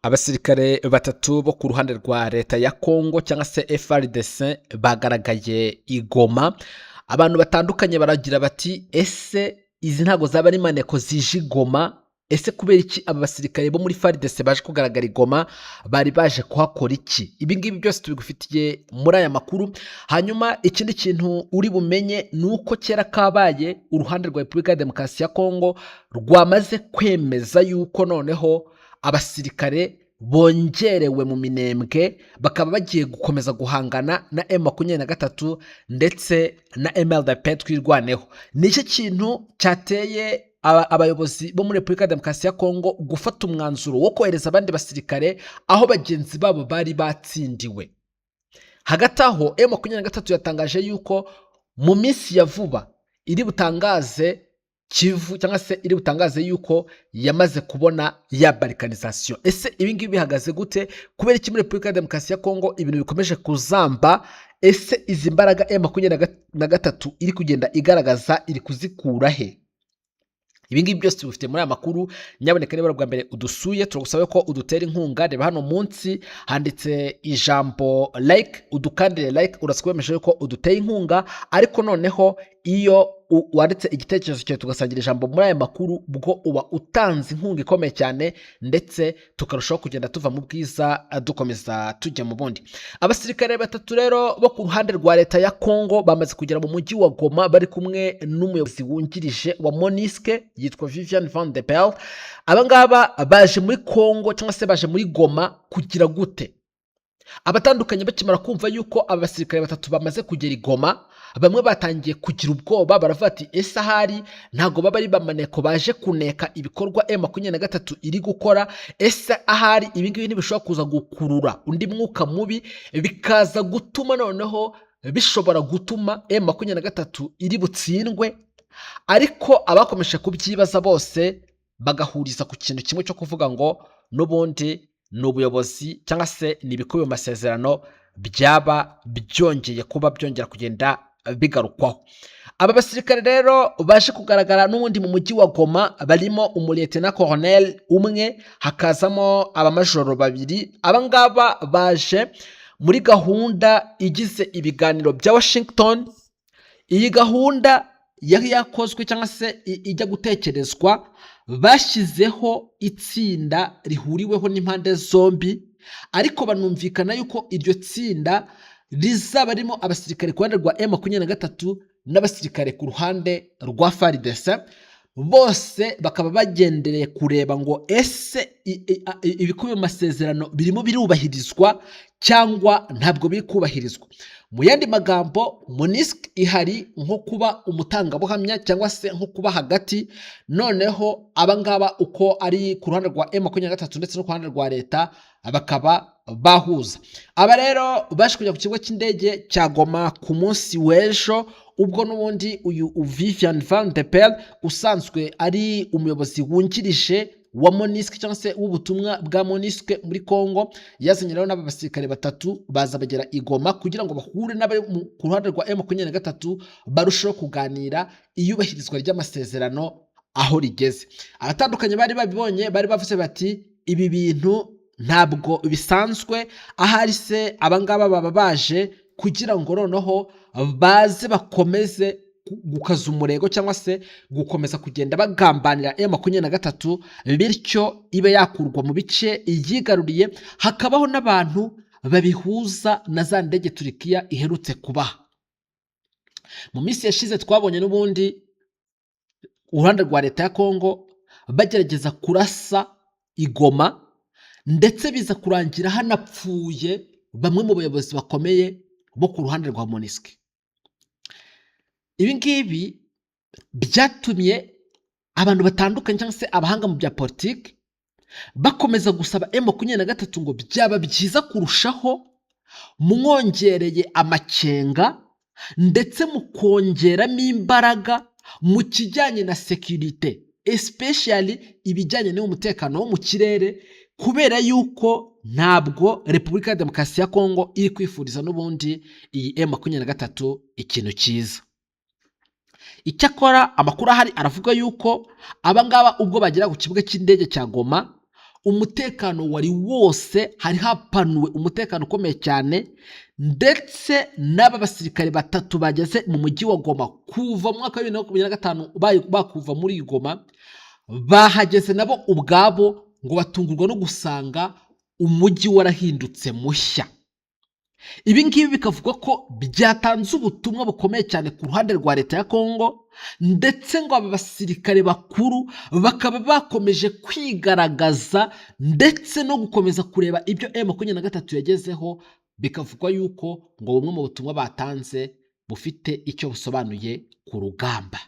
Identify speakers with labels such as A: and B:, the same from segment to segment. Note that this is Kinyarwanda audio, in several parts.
A: Abasirikare batatu bo ku ruhande rwa leta ya Kongo cyangwa se FARDC bagaragaye i Goma. Abantu batandukanye baragira bati ese izi ntago zaba ari maneko zije i Goma? Ese kubera iki aba basirikare bo muri FARDC baje kugaragara i Goma bari baje kuhakora iki? Ibi ngibi byose tubigufitiye muri aya makuru. Hanyuma ikindi kintu uri bumenye ni uko kera kabaye uruhande rwa Repubulika ya Demokarasi ya Kongo rwamaze kwemeza yuko noneho abasirikare bongerewe mu minembwe bakaba bagiye gukomeza guhangana na M23 ndetse na MLDP twirwaneho. Nicyo kintu cyateye abayobozi bo muri Repubulika ya Demokarasi ya Kongo gufata umwanzuro wo kohereza abandi basirikare aho bagenzi babo bari batsindiwe. Hagati aho M23 yatangaje yuko mu minsi ya vuba iri butangaze Kivu cyangwa se iri butangaze yuko yamaze kubona ya balkanization. Ese ibi ngibi bihagaze gute? Kubera iki muri Repubulika ya Demokarasi ya Kongo ibintu bikomeje kuzamba? Ese izi mbaraga M23 iri kugenda igaragaza iri kuzikura he? Ibi ngibi byose tubifite muri aya makuru. Nyaboneka niba bwa mbere udusuye turagusaba ko udutera inkunga. Reba hano munsi handitse ijambo like, udukandire like, uraswemeje ko uduteye inkunga. Ariko noneho iyo wanditse igitekerezo cyawe tugasangira ijambo muri aya makuru, bwo uba utanze inkunga ikomeye cyane, ndetse tukarushaho kugenda tuva mu bwiza dukomeza tujya mu bundi. Abasirikare batatu rero bo ku ruhande rwa leta ya Kongo bamaze kugera mu mujyi wa Goma bari kumwe n'umuyobozi wungirije wa MONUSCO yitwa Vivian Van de Pel. Abangaba baje muri Kongo cyangwa se baje muri Goma kugira gute? Abatandukanye bakimara kumva yuko abasirikare batatu bamaze kugera i Goma, bamwe batangiye kugira ubwoba, baravuga ati ese ahari ntago baba ari bamaneko baje kuneka ibikorwa M23 iri gukora? Ese ahari ibi ngibi ntibishobora kuza gukurura undi mwuka mubi bikaza gutuma noneho bishobora gutuma M23 iri butsindwe? Ariko abakomeje kubyibaza bose bagahuriza ku kintu kimwe cyo kuvuga ngo n'ubundi ni ubuyobozi cyangwa se ni ibikubiye mu masezerano byaba byongeye kuba byongera kugenda bigarukwaho. Aba basirikare rero baje kugaragara n'ubundi mu mujyi wa Goma barimo Lieutenant Colonel umwe, hakazamo abamajoro babiri. Abangaba baje muri gahunda igize ibiganiro bya Washington. Iyi gahunda yari yakozwe cyangwa se ijya gutekerezwa, bashyizeho itsinda rihuriweho n'impande zombi, ariko banumvikana yuko iryo tsinda rizaba ririmo abasirikare ku ruhande rwa M23 n'abasirikare ku ruhande rwa FARDC. Bose bakaba bagendereye kureba ngo ese ibikubiye mu masezerano birimo birubahirizwa cyangwa ntabwo biri kubahirizwa. Mu yandi magambo, MONUSCO ihari nko kuba umutangabuhamya cyangwa se nko kuba hagati, noneho abangaba uko ari ku ruhande rwa M23 ndetse no ku ruhande rwa leta bakaba bahuza. Aba rero baje kujya ku kigo cy'indege cya Goma ku munsi w'ejo, ubwo n'ubundi uyu Vivian Van de Pel usanzwe ari umuyobozi wungirije wa MONUSCO cyangwa se w'ubutumwa bwa MONUSCO muri Kongo, yazanye rero n'aba basirikare batatu baza bagera i Goma kugira ngo bahure n'abari ku ruhande rwa M23 barusheho kuganira iyubahirizwa ry'amasezerano aho rigeze. Abatandukanye bari babibonye bari bavuze bati ibi bintu ntabwo bisanzwe, ahari se abangaba baba baje kugira ngo noneho baze bakomeze gukaza umurego cyangwa se gukomeza kugenda bagambanira M23, bityo ibe yakurwa mu bice yigaruriye, hakabaho n'abantu babihuza na za ndege Turikiya iherutse kubaha. Mu minsi yashize twabonye n'ubundi uruhande rwa leta ya Kongo bagerageza kurasa i Goma, ndetse biza kurangira hanapfuye bamwe mu bayobozi bakomeye bo ku ruhande rwa MONUSCO. Ibi ngibi byatumye abantu batandukanye cyangwa se abahanga mu bya politiki bakomeza gusaba M23 ngo byaba byiza kurushaho mwongereye amakenga ndetse mukongeramo imbaraga mu kijyanye na security, especially ibijyanye n'umutekano wo mu kirere, kubera yuko ntabwo Repubulika ya Demokarasi ya Kongo iri kwifuriza n'ubundi iyi M23 ikintu cyiza. Icyakora amakuru ahari aravuga yuko abangaba ubwo bagera ku kibuga cy'indege cya Goma umutekano wari wose, hari hapanuwe umutekano ukomeye cyane, ndetse n'aba basirikare batatu bageze mu mujyi wa Goma kuva mu mwaka wa 2025 bakuva muri Goma, bahageze nabo ubwabo ngo batungurwa no gusanga umujyi warahindutse mushya. Ibi ngibi bikavuga ko byatanze ubutumwa bukomeye cyane ku ruhande rwa leta ya Kongo, ndetse ngo aba basirikare bakuru bakaba bakomeje kwigaragaza ndetse no gukomeza kureba ibyo M23 yagezeho, bikavugwa yuko ngo bumwe mu butumwa batanze bufite icyo busobanuye ku rugamba.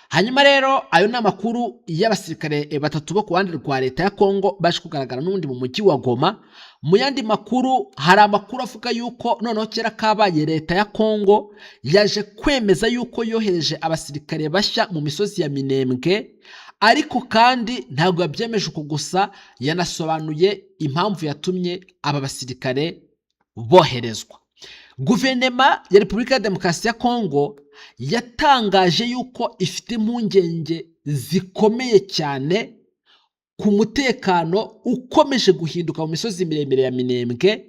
A: Hanyuma rero ayo ni amakuru y'abasirikare batatu bo ku ruhande rwa leta ya Kongo baje kugaragara n'ubundi mu mujyi wa Goma. Mu yandi makuru hari amakuru avuga yuko noneho kera kabaye leta ya Kongo yaje kwemeza yuko yohereje abasirikare bashya mu misozi ya Minembwe, ariko kandi ntabwo yabyemeje uko gusa, yanasobanuye impamvu yatumye aba basirikare boherezwa. Guverinoma ya Repubulika ya Demokarasi ya Kongo yatangaje yuko ifite impungenge zikomeye cyane ku mutekano ukomeje guhinduka mu misozi miremire ya Minembwe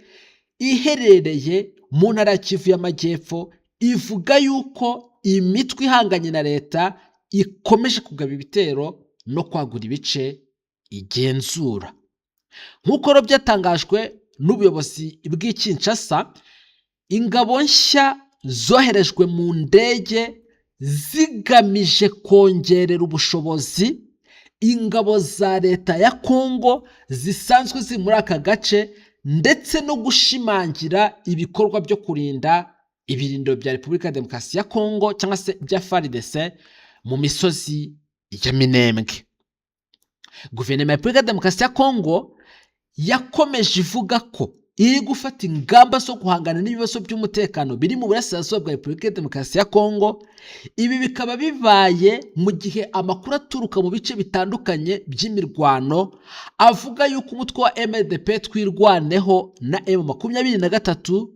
A: iherereye mu ntara ya Kivu y'Amajyepfo. Ivuga yuko imitwe ihanganye na leta ikomeje kugaba ibitero no kwagura ibice igenzura. Nk'uko rero byatangajwe n'ubuyobozi bw'i Kinshasa, ingabo nshya zoherejwe mu ndege zigamije kongerera ubushobozi ingabo za leta ya Kongo zisanzwe ziri muri aka gace, ndetse no gushimangira ibikorwa byo kurinda ibirindiro bya Repubulika ya Demokarasi ya Kongo cyangwa se bya FARDC mu misozi ya Minembwe. Guverinoma ya Repubulika ya Demokarasi ya Kongo yakomeje ivuga ko iri gufata ingamba zo guhangana n'ibibazo by'umutekano biri mu burasirazuba bwa Repubulika ya Demokarasi ya Kongo. Ibi bikaba bibaye mu gihe amakuru aturuka mu bice bitandukanye by'imirwano avuga yuko umutwe wa MLDP twirwaneho na M23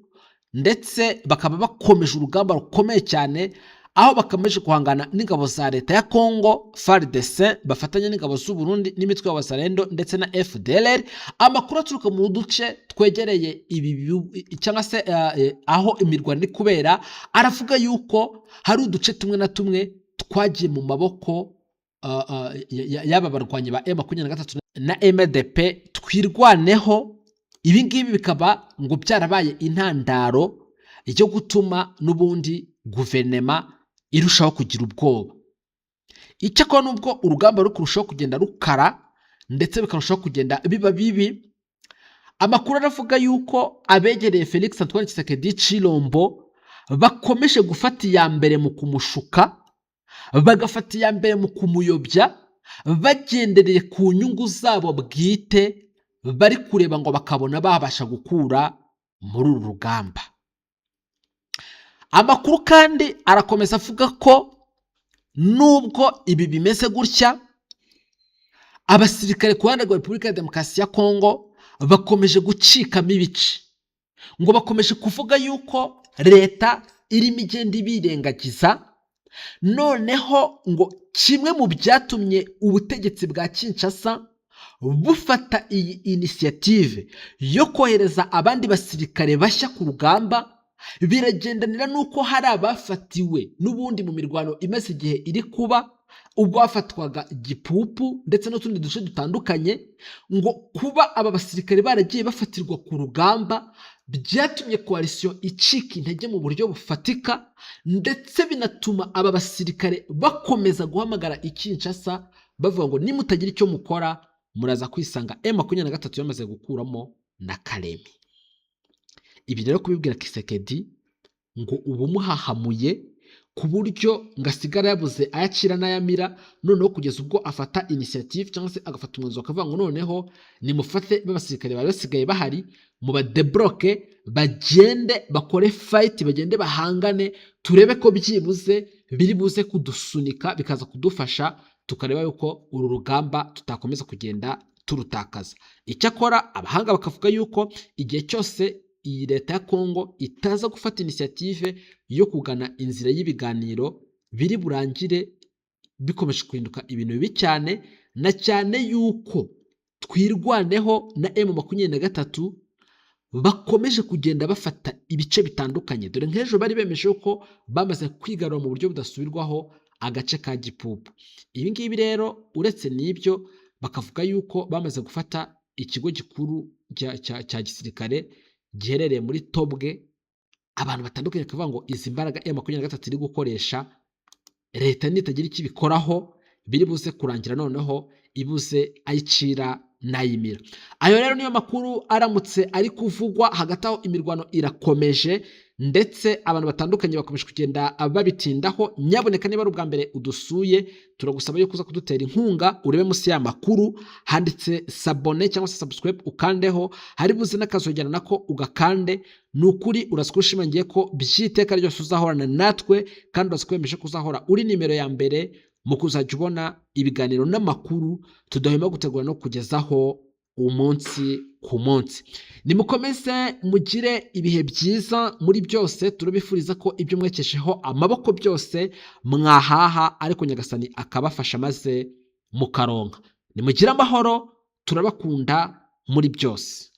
A: ndetse bakaba bakomeje urugamba rukomeye cyane, aho bakomeje guhangana n'ingabo za leta ya Kongo FARDC bafatanya n'ingabo z'u Burundi n'imitwe y'abazalendo ndetse na FDLR. Amakuru aturuka mu duce twegereye ibi cyangwa se aho imirwano iri kubera aravuga yuko hari uduce tumwe na tumwe twagiye mu maboko y'aba barwanyi ba M23 na MLDP twirwaneho. Ibi ngibi bikaba ngo byarabaye intandaro yo gutuma n'ubundi guverinoma irushaho kugira ubwoba. Icyakora nubwo urugamba ruri kurushaho kugenda rukara ndetse bikarushaho kugenda biba bibi, amakuru aravuga yuko abegereye Felix Antoine Tshisekedi Tshilombo bakomeje gufata iya mbere mu kumushuka, bagafata iya mbere mu kumuyobya, bagendereye ku nyungu zabo bwite bari kureba ngo bakabona babasha gukura muri uru rugamba. Amakuru kandi arakomeza avuga ko nubwo ibi bimeze gutya, abasirikare ku ruhande rwa Repubulika ya Demokarasi ya Kongo bakomeje gucikamo ibice, ngo bakomeje kuvuga yuko leta irimo igenda ibirengagiza. Noneho ngo kimwe mu byatumye ubutegetsi bwa Kinshasa bufata iyi initiative yo kohereza abandi basirikare bashya ku rugamba biragendanira nuko hari abafatiwe n'ubundi mu mirwano imaze igihe iri kuba, ubwo hafatwaga Gipupu ndetse n'utundi duce dutandukanye. Ngo kuba aba basirikare baragiye bafatirwa ku rugamba byatumye coalition icika intege mu buryo bufatika, ndetse binatuma aba basirikare bakomeza guhamagara Kinshasa bavuga ngo nimutagira icyo mukora muraza kwisanga M23 yamaze gukuramo na Kalemi. Ibi rero kubibwira Tshisekedi ngo ubu muhahamuye ku buryo ngasigara yabuze ayacira n'ayamira, noneho kugeza ubwo afata initiative cyangwa se agafata umwanzuro akavuga ngo noneho nimufate b'abasirikare bari basigaye bahari mu badebloke bagende bakore fight, bagende bahangane, turebe ko byibuze biri buze kudusunika bikaza kudufasha tukareba yuko uru rugamba tutakomeza kugenda turutakaza. Icyakora abahanga bakavuga yuko igihe cyose iyi leta ya Kongo itaza gufata initiative yo kugana inzira y'ibiganiro biri burangire bikomeje kuhinduka ibintu bibi cyane, na cyane yuko twirwaneho na M23 bakomeje kugenda bafata ibice bitandukanye, dore nk'ejo bari bemeje ko bamaze kwigarura mu buryo budasubirwaho agace ka Gipupu. Ibi ngibi rero uretse n'ibyo bakavuga yuko bamaze gufata ikigo gikuru cya gisirikare giherereye muri Tobwe. Abantu batandukanye bakavuga ngo izi mbaraga M23 iri gukoresha leta nitagira icyo ibikoraho biri buze kurangira noneho ibuze ayicira nayimira. Ayo rero niyo makuru aramutse ari kuvugwa. Hagati aho imirwano irakomeje ndetse abantu batandukanye bakomeje kugenda babitindaho. Nyaboneka niba ari ubwa mbere udusuye, turagusaba yuko uza kudutera inkunga, urebe munsi ya makuru handitse sabone cyangwa se subscribe ukandeho, hari buze n'akazogera nako ugakande. Nukuri uraskushimangiye ko byiteka ryose uzahorana natwe kandi uraswemeje kuzahora uri nimero ya mbere mu kuzajya ubona ibiganiro n'amakuru tudahema gutegura no kugezaho umunsi ku munsi. Nimukomeze mugire ibihe byiza muri byose. Turabifuriza ko ibyo mwekesheho amaboko byose mwahaha, ariko Nyagasani akabafasha maze mukaronka. Nimugire amahoro, turabakunda muri byose.